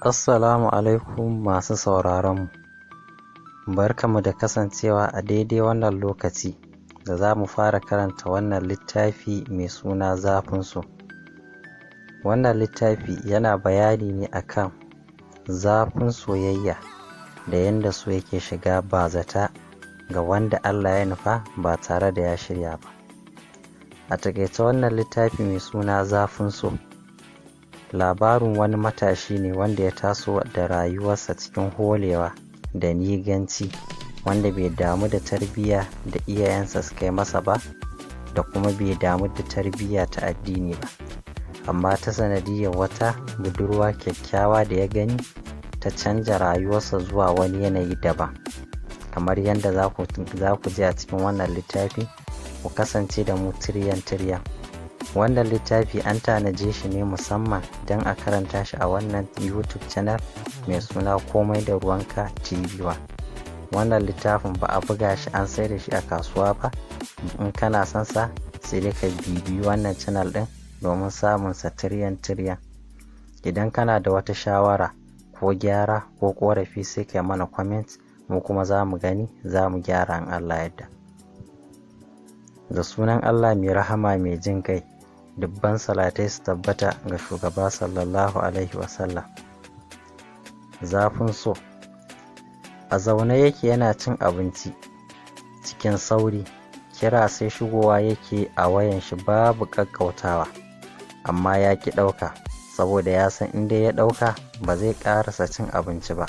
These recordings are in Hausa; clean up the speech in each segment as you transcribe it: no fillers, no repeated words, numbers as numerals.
Assalamu alaikum masu sauraronmu. Barkanmu da kasancewa a daidai wannan lokaci da za mu fara karanta wannan littafi mai suna Zafin so. Wannan littafi yana bayani ne akan zafin soyayya da yadda so yake shiga bazata ga wanda Allah ya nufa ba tare da ya shirya ba. A taƙaice wannan littafi mai suna Zafin so labarin wani matashi ne wanda ya taso da rayuwarsa cikin holewa da niganci, wanda bai damu da tarbiyya da iyayensa suka yi masa ba, da kuma bai damu da tarbiyya ta addini ba, amma ta sanadiyar wata budurwa kyakkyawa da ya gani ta canja rayuwarsa zuwa wani yanayi daban. Kamar yadda za ku ji a cikin wannan littafi, ku kasance da mu tiryan. Wannan littafi an tanaje shi ne musamman don a karanta shi a wannan YouTube channel mai suna Komai da Ruwanka TV1. Wannan littafin ba a buga shi an sai da shi a kasuwa ba. In kana son sa sai dai ka bibiyi wannan channel din domin samun sa tiryan. Idan kana da wata shawara ko gyara ko korafi sai ka mana comment, mu kuma za mu gani za mu gyara in Allah yadda. Da sunan Allah mai rahama mai jin kai, dubban salatai su tabbata ga shugaba sallallahu alaihi wasallam. Zafin so. A zaune yake yana cin abinci cikin sauri, kira sai shigowa yake a wayan shi babu ƙaƙƙautawa, amma ya ki ɗauka saboda ya san inda ya ɗauka ba zai ƙarasa cin abinci ba.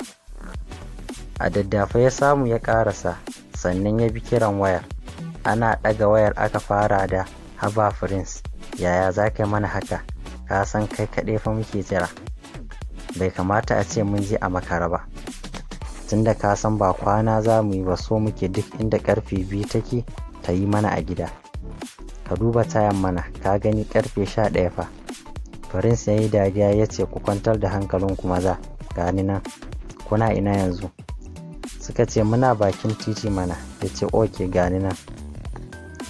A daddafa ya samu ya ƙarasa, sannan ya bi kiran wayar. Ana ɗaga wayar aka fara da "Haba Prince, yaya za ka yi mana haka? Ka san kai kaɗai fa muke jira. Bai kamata a ce mun je a makara ba. Tunda ka san ba kwana za mu yi ba, so muke duk inda ƙarfe 2 take ta yi mana a gida. Ka duba tayan mana, ka gani ƙarfe 11 fa." Prince ya yi dariya ya ce, "Ku kwantar da hankalinku maza, gani nan. Kuna ina yanzu?" Suka ce, "Muna bakin titi mana." Ya ce, "Ok, gani nan."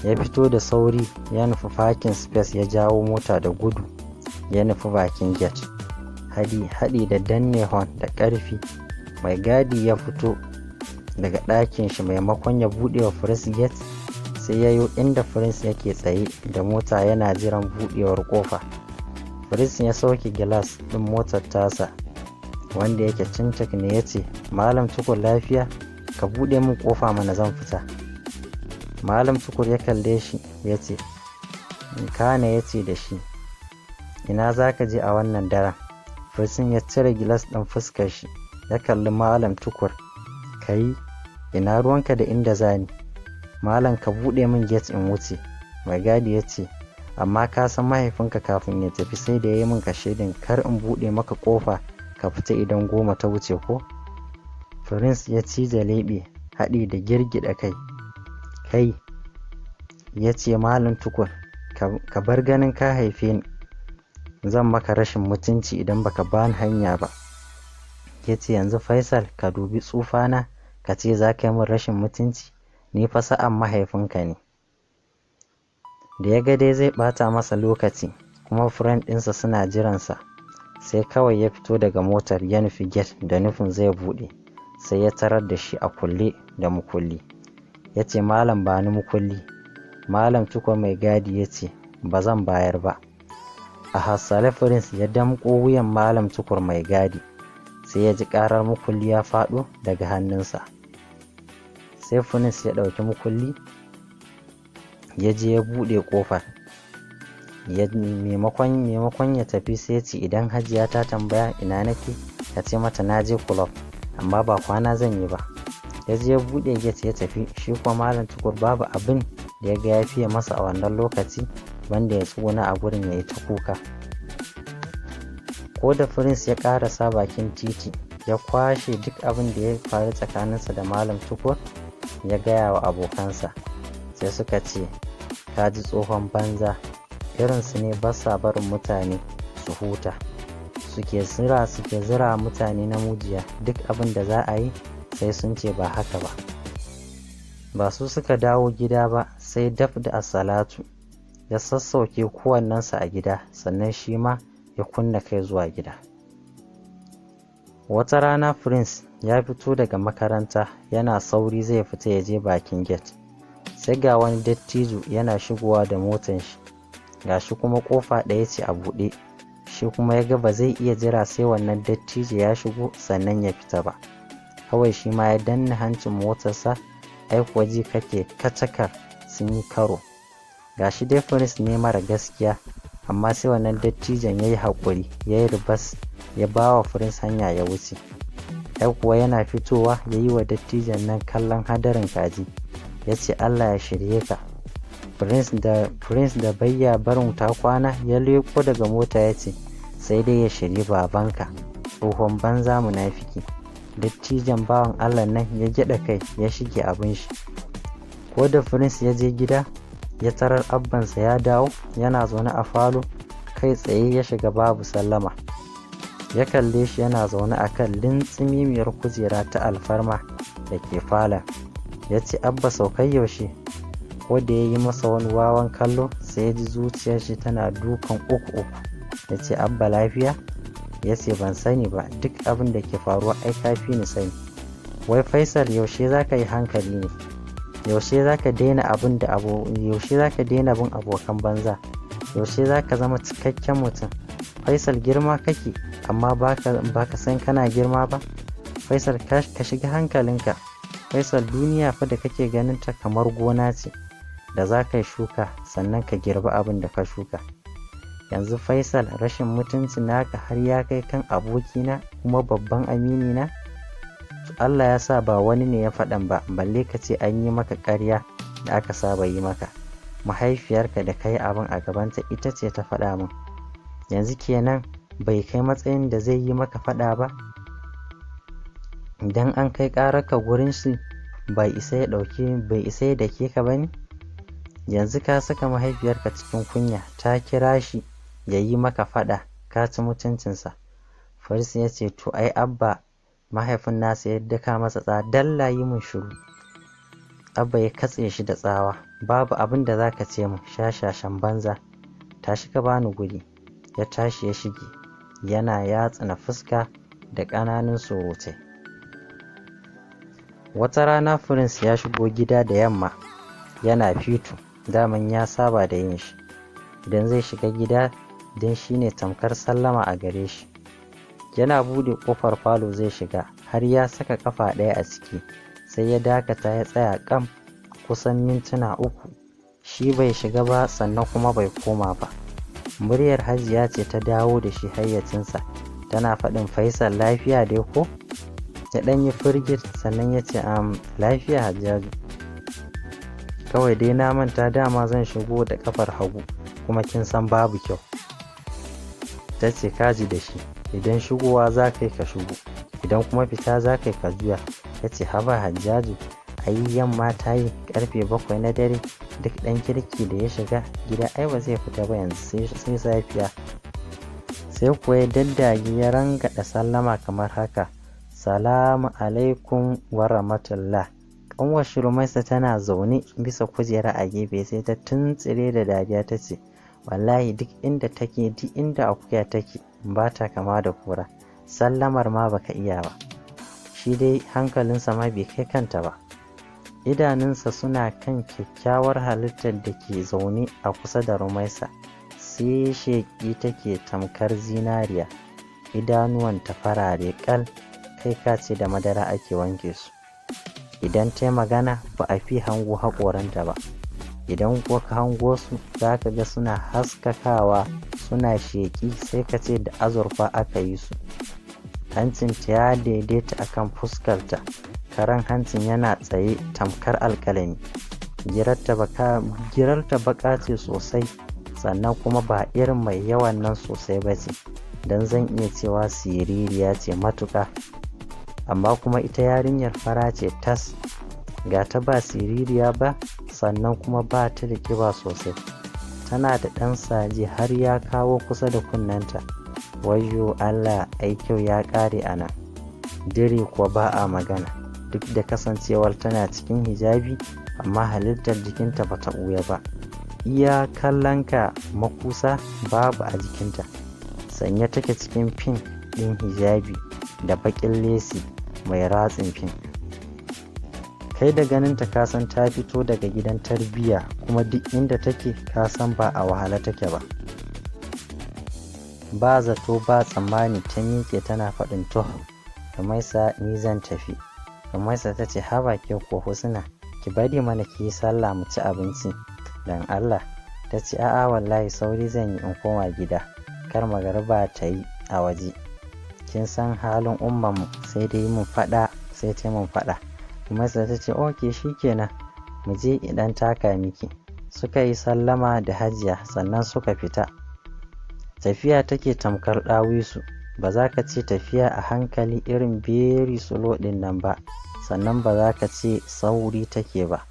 Ya fito da sauri ya nufi parking space, ya jawo mota da gudu ya nufi bakin gate. Haɗi da danne horn da ƙarfi. Mai gadi ya fito daga ɗakin shi, maimakon ya buɗe wa Prince gate sai ya yi inda Prince yake tsaye da mota yana jiran buɗewar ƙofa. Prince ya sauke gilas ɗin motar tasa wanda yake cincik ne, ya ce, "Malam Tukur, lafiya? Ka buɗe min ƙofa mana, zan fita." Malam Tukur ya kalle shi ya ce, "Kana," ya ce da shi, "Ina za ka je a wannan daren?" Prince ya cire gilas ɗin fuskar shi ya kalli Malam Tukur. "Kai, ina ruwanka da inda zani? Malam, ka buɗe min gate in wuce." Mai gadi ya ce, "Amma ka san mahaifinka kafin ya tafi sai da ya yi min kashedin kar in buɗe maka ƙofa ka fita idan 10 ta wuce ko?" Prince ya cije leɓe haɗi da girgida kai. "Kai," ya ce, "Malam Tukur, ka bar ganin ka haife ni. Zan maka rashin mutunci idan baka bani hanya ba." Ya ce, "Yanzu Faisal, ka dubi tsufana ka ce za ka yi min rashin mutunci? Ni fa sa'an mahaifinka ne." Da ya ga dai zai ɓata masa lokaci kuma friend ɗinsa suna jiransa, sai kawai ya fito daga motar ya nufi gate da nufin zai buɗe, sai ya tarar da shi a kulle da mukulli. Ya ce, "Malam, ba ni mukulli." Malam Tukur mai gadi ya ce, "Ba zan bayar ba." A hasale Prince ya damƙo wuyan Malam Tukur mai gadi, sai ya ji ƙarar mukulli ya faɗo daga hannunsa. Sai Prince ya ɗauki mukulli ya je ya buɗe ƙofar. Maimakon ya tafi sai ya ce, "Idan Hajiya ta tambaya ina nake, ka ce mata na je club, amma ba kwana zan yi ba." Ya je ya buɗe gate ya tafi. Shi kuma Malam Tukur babu abin da ya ga ya fiye masa a wannan lokaci banda ya tsuguna a gurin ya yi ta kuka. Ko da Prince ya ƙarasa bakin titi ya kwashe duk abin da ya faru tsakaninsa da Malam Tukur ya gaya wa abokansa, sai suka ce, "Ka ji tsohon banza, irinsu ne ba sa barin mutane su huta, suke zira mutane na mujiya, duk abin da za a yi sai sun ce ba haka ba." Ba su suka dawo gida ba sai daf da assalatu ya sassauke kowannensa a gida, sannan shi ma ya kunna kai zuwa gida. Wata rana Prince ya fito daga makaranta yana sauri zai fita ya je bakin gate. Sai ga wani dattijo yana shigowa da motan shi. Gashi kuma kofa ɗaya ce a buɗe. Shi kuma ya ga ba zai iya jira sai wannan dattijo ya shigo sannan ya fita ba. Kawai shi ma ya danna hancin motarsa, ai kuwa ji kake kacakar sun yi karo. Gashi dai Prince ne mara gaskiya, amma sai wannan dattijon ya yi haƙuri, ya yi ribas, ya ba wa Prince hanya ya wuce. Ai kuwa yana fitowa ya yi wa dattijon nan kallon hadarin kaji, ya ce Allah ya shirye ka. Prince da bayya barin ta kwana ya leko daga mota ya ce sai dai ya shirye babanka, tsohon banza munafiki. Dattijon bawan Allah nan ya gyaɗa kai ya shige abin shi. Ko da Prince ya je gida ya tarar abbansa ya dawo yana zaune a falo, kai tsaye ya shiga babu sallama. Ya kalle shi yana zaune a kan lintsimimiyar kujera ta alfarma da ke falon. Ya ce abba saukai yaushe. Ko da ya yi masa wani wawan kallo sai ya ji zuciyar shi tana dukan uku. Ya ce abba lafiya? Ya ce ban sani ba, duk abin da ke faruwa ai kafi ni sani. Wai Faisal yaushe za ka yi hankali ne? Yaushe za ka daina bin abokan banza? Yaushe za ka zama cikakken mutum? Faisal girma kake amma ba ka san kana girma ba? Faisal ka shiga hankalinka. Faisal duniya fa da kake ganin ta kamar gona ce da za ka yi shuka sannan ka girbi abin da ka shuka. Yanzu Faisal rashin mutunci naka har ya kai kan abokina kuma babban amini na? Allah ya sa ba wani ne ya faɗan ba, balle ka ce an yi maka ƙarya da aka saba yi maka. Mahaifiyarka da kai abin a gabanta ita ce ta faɗa min. Yanzu kenan bai kai matsayin da zai yi maka faɗa ba? Idan an kai ƙararka gurin shi bai isa ya dake ka bane? Yanzu ka saka mahaifiyarka cikin kunya, ta kira shi ya yi maka faɗa, ka ci mutuncinsa. Faris ya ce to ai abba, mahaifin nasa ya daka masa tsawa, dalla yi mun shiru. Abba ya katse shi da tsawa, babu abin da za ka ce min, shashashan banza, tashi ka bani guri. Ya tashi ya shige, yana yatsana fuska da ƙananan surutai. Wata rana Prince ya shigo gida da yamma, yana fito, daman ya saba da yin shi. Idan zai shiga gida, don shi ne tamkar sallama a gare shi. Yana buɗe ƙofar falo zai shiga, har ya saka ƙafa ɗaya a ciki, sai ya dakata ya tsaya ƙam kusan mintuna 3. Shi bai shiga ba sannan kuma bai koma ba. Muryar Hajiya ce ta dawo da shi hayyacinsa, tana faɗin Faisal lafiya dai ko? Ya ɗan yi firgit sannan ya ce lafiya Hajjaju. Kawai dai na manta dama zan shigo da ƙafar hagu kuma kin san babu kyau. Ta ce kaji da shi, idan shigowa za ka yi ka shigo, idan kuma fita za ka yi ka juya. Ya ce haba Hajjaju, ayi yamma ta yi karfe 7 na dare, duk ɗan kirki da ya shiga gida ai ba zai fita ba yanzu sai safiya. Sai kuwa ya daddage ya rangada sallama kamar haka, salamu alaikum wa rahmatullah. Ƙanwar Rumaisa tana zaune bisa kujera a gefe sai ta tuntsire da dariya ta ce wallahi duk inda akuya take ba ta kama da kura, sallamar ma baka iya ba. Shi dai hankalinsa ma bai kai kanta ba. Idanunsa suna kan kyakkyawar halittar da ke zaune a kusa da Rumaisa, sai sheƙi take tamkar zinariya, idanuwanta farare ƙal, kai ka ce da madara ake wanke su. Idan ta magana ba a fi hango haƙoranta ba, idan kuwa ka hango su za ka ga suna haskakawa suna sheƙi sai ka ce da azurfa aka yi su. Hancinta ya daidaita akan fuskarta, karen hancin yana tsaye tamkar alƙalami. Girarta baka ce sosai, sannan kuma ba irin mai yawan nan sosai ba ce, don zan iya cewa siririya ce matuƙa. Amma kuma ita yarinyar fara ce tas, ga ta ba siririya ba sannan kuma ba ta da ƙiba sosai. Tana da ɗan saje har ya kawo kusa da kunnenta. Wayyo Allah, ai kyau ya ƙare a nan. Dire kuwa ba a magana, duk da kasancewar tana cikin hijabi amma halittar jikinta ba ta ɓuya ba. Iya kallonka makusa babu a jikinta. Sanye take cikin pink ɗin hijabi da baƙin lesi mai ratsin pink. Kai da ganinta ka san ta fito daga gidan tarbiyya, kuma duk inda take ka san ba a wahala take ba. Ba zato ba tsammani ta miƙe tana faɗin to, Rumaisa ni zan tafi. Rumaisa ta ce haba ke ko Husna, ki bari mana ki yi sallah mu ci abinci dan Allah. Ta ce a'a wallahi sauri zan yi in koma gida, kar magariba ta yi a waje. Kin san halin ummanmu, sai dai mun faɗa sai ta mun faɗa. Rumaisa ta ce ok shikenan, mu je idan taka miki. Suka yi sallama da Hajiya sannan suka fita. Tafiya take tamkar ɗawisu, ba za ka ce tafiya a hankali irin beri slow ɗin nan ba, sannan ba za ka ce sauri take ba.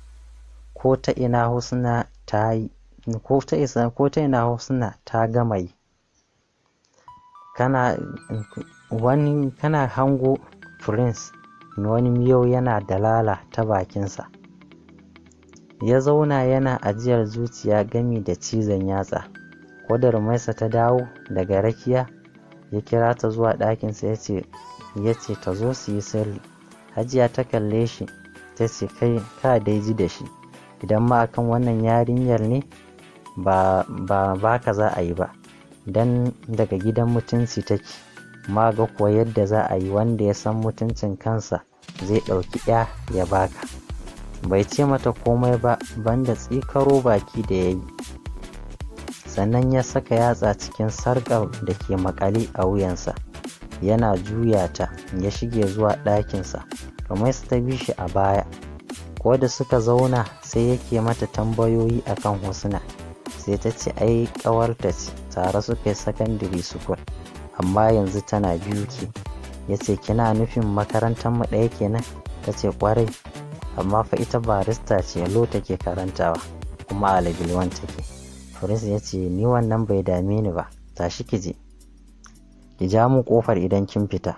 Ko ta ina Husna ta gama yi. Kana hango Prince wani miyau yana dalala ta bakinsa. Ya zauna yana ajiyar zuciya gami da cizon yatsa. Ko da Rumaisa ta dawo daga rakiya, ya kira ta zuwa ɗakinsa ya ce ta zo su yi sirri. Hajiya ta kalle shi ta ce kai ka dai ji da shi, idan ma akan wannan yarinyar ne ba ka za a yi ba, dan daga gidan mutunci take. Ma ga kuwa yadda za a yi wanda ya san mutuncin kansa zai ɗauki ya baka. Bai ce mata komai ba banda tsikaro baki da ya yi, sannan ya saka yatsa cikin sarƙar da ke makale a wuyansa, yana juya ta ya shige zuwa ɗakinsa. Rumaisa ta bi shi a baya. Ko da suka zauna sai yake mata tambayoyi akan Husna, sai ta ce ai ƙawarta ce, tare suka yi secondary school amma yanzu tana biyu ke. Ya ce kina nufin makarantar mu ɗaya kenan? Ta ce ƙwarai, amma fa ita barista ce, law take karantawa kuma a level 1 take. Prince ya ce ni wannan bai dame ni ba, tashi ki je ki ja mu kofar idan kin fita.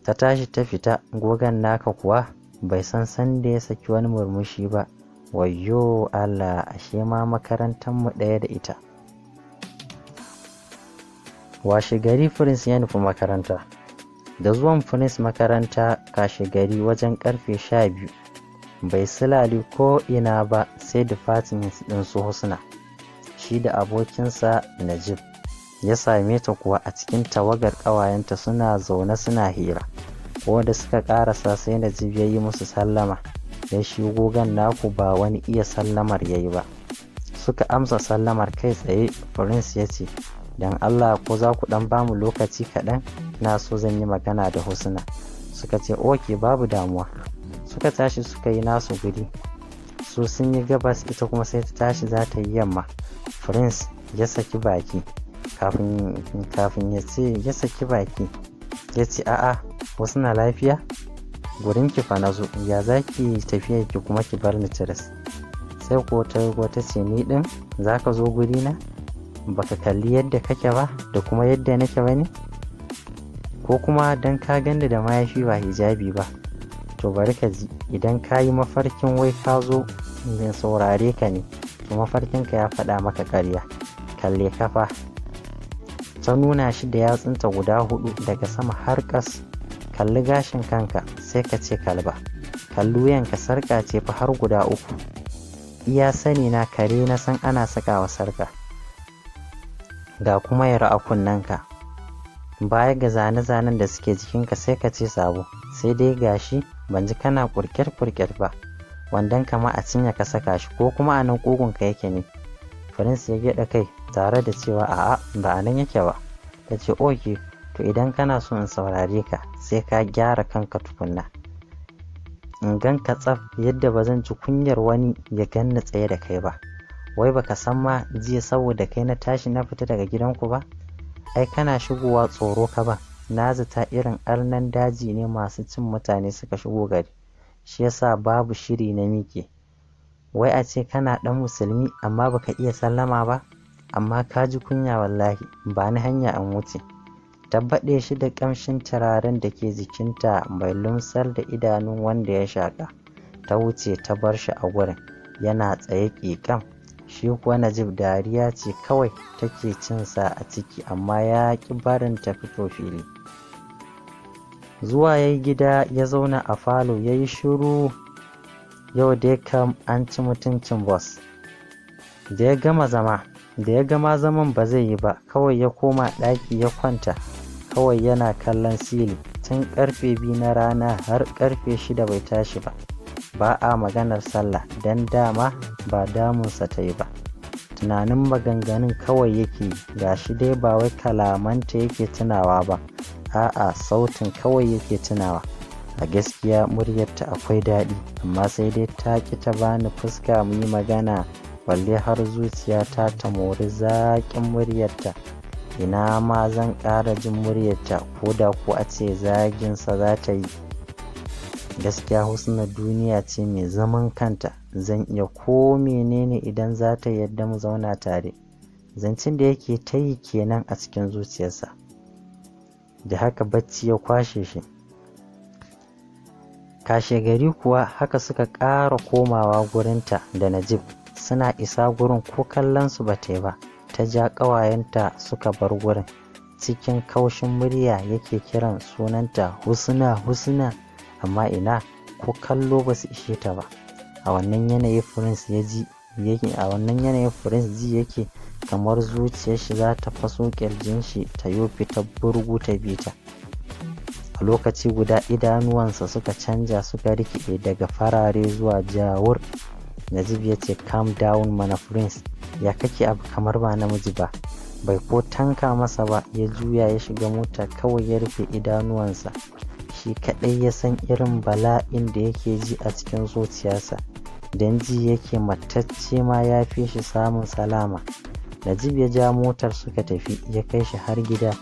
Ta tashi ta fita. Gogan naka kuwa bai san da ya saki wani murmushi ba. Wayyo Allah, ashe ma makarantar mu ɗaya da ita. Washe gari Prince ya nufi makaranta. Da zuwan Prince makaranta kashe gari wajen karfe 12, bai silali ko ina ba sai department ɗin su Husna. Shi da abokinsa Najib. Ya same ta kuwa a cikin tawagar ƙawayenta suna zaune suna hira. Ko da suka ƙarasa sai Najib ya yi musu sallama. Dan shi gogan naku ba wani iya sallamar ya yi ba. Suka amsa sallamar kai tsaye. Prince ya ce dan Allah ko za ku ɗan bamu lokaci kaɗan, na so zan yi magana da Husna. Suka ce ok babu damuwa. Suka tashi suka yi nasu guri. Su sun yi gabas, ita kuma sai ta tashi za ta yi yamma. Prince ya saki baki kafin ya ce ya saki baki ya ce a'a Husna lafiya? Gurin ki fa nazo, ya zaki tafiya ki kuma ki bar ni tiris? Sai ko ta ce ni din zaka zo guri na? Baka kalli yadda kake ba da kuma yadda nake bane? Ko kuma dan ka ganda da mayafi ba hijabi ba? To bari ka ji, idan ka yi mafarkin wai ka zo in saurare ka ne, to mafarkinka ya faɗa maka ƙarya. Kalle kafa. Ta nuna shi da yatsunta guda 4 daga sama har ƙas. Kalli gashin kanka sai ka ce kalba. Kalli wuyanka sarƙa ce fa har guda 3. Iya sani na kare na san ana sakawa sarƙa. Ga kuma yara a kunnenka. Baya ga zane-zanen da suke jikinka sai ka ce sabo. Sai dai gashi ban ji kana kurkyar ba. Wandon kama a cinye ka saka shi, ko kuma a nan ƙugunka yake ne? Prince ya gyaɗa kai tare da cewa a'a ba a nan yake ba. Ta ce oke, to idan kana so in saurare ka sai ka gyara kanka tukunna. In gan ka tsaf yadda ba zan ci kunyar wani ya ganni tsaye da kai ba. Wai baka san ma jiya saboda kai na tashi na fita daga gidanku ba? Ai kana shigowa tsoro ka ba. Na zata irin arnan daji ne masu cin mutane suka shigo gari. Shi yasa babu shiri na miƙe. Wai a ce kana ɗan musulmi amma baka iya sallama ba? Amma ka ji kunya wallahi, ba ni hanya an wuce. Tabbaɗe shi da ƙamshin turaren da ke jikinta mai lumsar da idanun wanda ya shaƙa. Ta wuce ta bar shi a gurin, yana tsaye ƙiƙam. Shi kuwa Najib dariya ce kawai take cinsa a ciki, amma ya ƙi barin ta fito fili. Zuwa yayi gida ya zauna a falo yayi shiru. Yau dai kam an ci mutuncin boss. Da ya gama zaman ba zai yi ba, kawai ya koma ɗaki ya kwanta, kawai yana kallon sili tun karfe 2 na rana har karfe 6 bai tashi ba. Ba a maganar sallah dan dama ba damunsa ta yi ba. Tunanin maganganun kawai yake, gashi dai ba wai kalamanta yake tunawa ba, a'a sautin kawai yake tunawa. A gaskiya muryarta akwai daɗi, amma sai dai ta ki ta bani fuska mu yi magana, balle har zuciyata ta mori zaƙin muryarta. Ina ma zan ƙara jin muryarta, ko da ko a ce zaginsa za ta yi. Gaskiya Husna duniya ce mai zaman kanta, zan iya ko menene idan za ta yadda mu zauna tare. Zancin da yake ta yi kenan a cikin zuciyarsa. Da haka bacci ya kwashe shi. Kashe gari kuwa haka suka ƙara komawa gurinta da Najib. Suna isa gurin ko kallon su bata yi ba, ta ja ƙawayenta suka bar gurin. Cikin kaushin murya yake kiran sunanta, Husna, Husna, amma ina ko kallo ba su ishe ta ba. A wannan yanayin Prince ji yake kamar zuciyar shi za ta faso ƙirjin shi ta yo fita burgu ta bita. A lokaci guda idanuwansa suka canja, suka rikide daga farare zuwa jawur. Najib ya ce, calm down mana Prince, ya kake abu kamar ba namiji ba. Bai ko tanka masa ba, ya juya ya shiga mota, kawai ya rufe idanuwansa. Shi kaɗai ya san irin bala'in da yake ji a cikin zuciyarsa, don ji yake matacce ma ya fi shi samun salama. Najib ya ja motar suka tafi, ya kai shi har gida.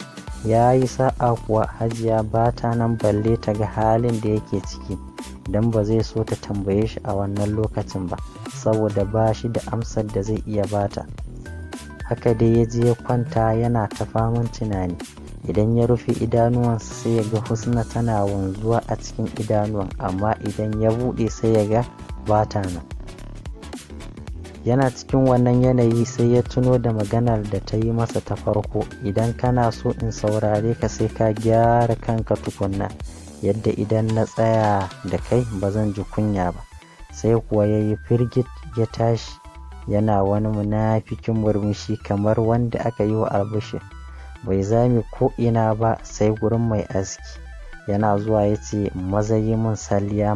Ya yi sa'a kuwa Hajiya ba ta nan balle ta ga halin da yake ciki, don ba zai so ta tambaye shi a wannan lokacin ba, saboda ba shi da amsar da zai iya bata. Haka dai ya je ya kwanta yana ta faman tunani. Idan ya rufe idanuwansa sai ya ga Husna tana wanzuwa a cikin idanuwan, amma idan ya buɗe sai ya ga ba ta nan. Yana cikin wannan yanayi sai ya tuno da maganar da ta yi masa ta farko, idan kana so in saurare ka sai ka gyara kanka tukunna, yadda idan na tsaya da kai ba zan ji kunya ba. Sai kuwa ya yi firgit ya tashi, yana wani munafikin murmushi kamar wanda aka yi wa albishir. Bai zame ko ina ba sai gurin mai aski. Yana zuwa ya ce, maza yi min salliya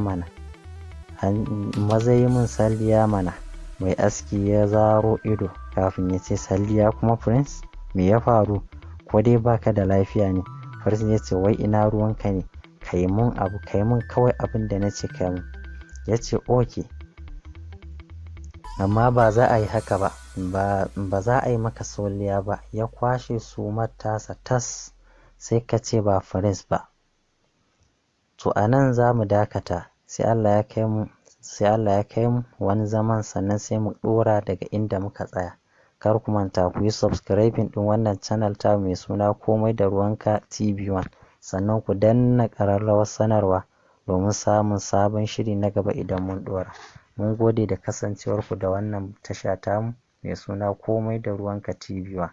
mana. Mai aski ya zaro ido kafin ya ce, salliya kuma Prince, me ya faru? Ko dai baka da lafiya ne? Prince ya ce, wai ina ruwanka ne? Kai mun kawai abin da na ce kai mun. Ya ce, oke, amma ba za a yi haka ba, ba za a yi maka salliya ba. Ya kwashe sumar tasa tas, sai ka ce ba Prince ba. To a nan za mu dakata, sai Allah ya kai mu wani zaman, sannan sai mu ɗora daga inda muka tsaya. Kar ku manta ku yi subscribing ɗin wannan channel ta mai suna Komai da Ruwanka TV1, sannan ku danna ƙararrawar sanarwa domin samun sabon shiri na gaba idan mun ɗora. Mun gode da kasancewarku da wannan tasha tamu mai suna Komai da Ruwanka TV1.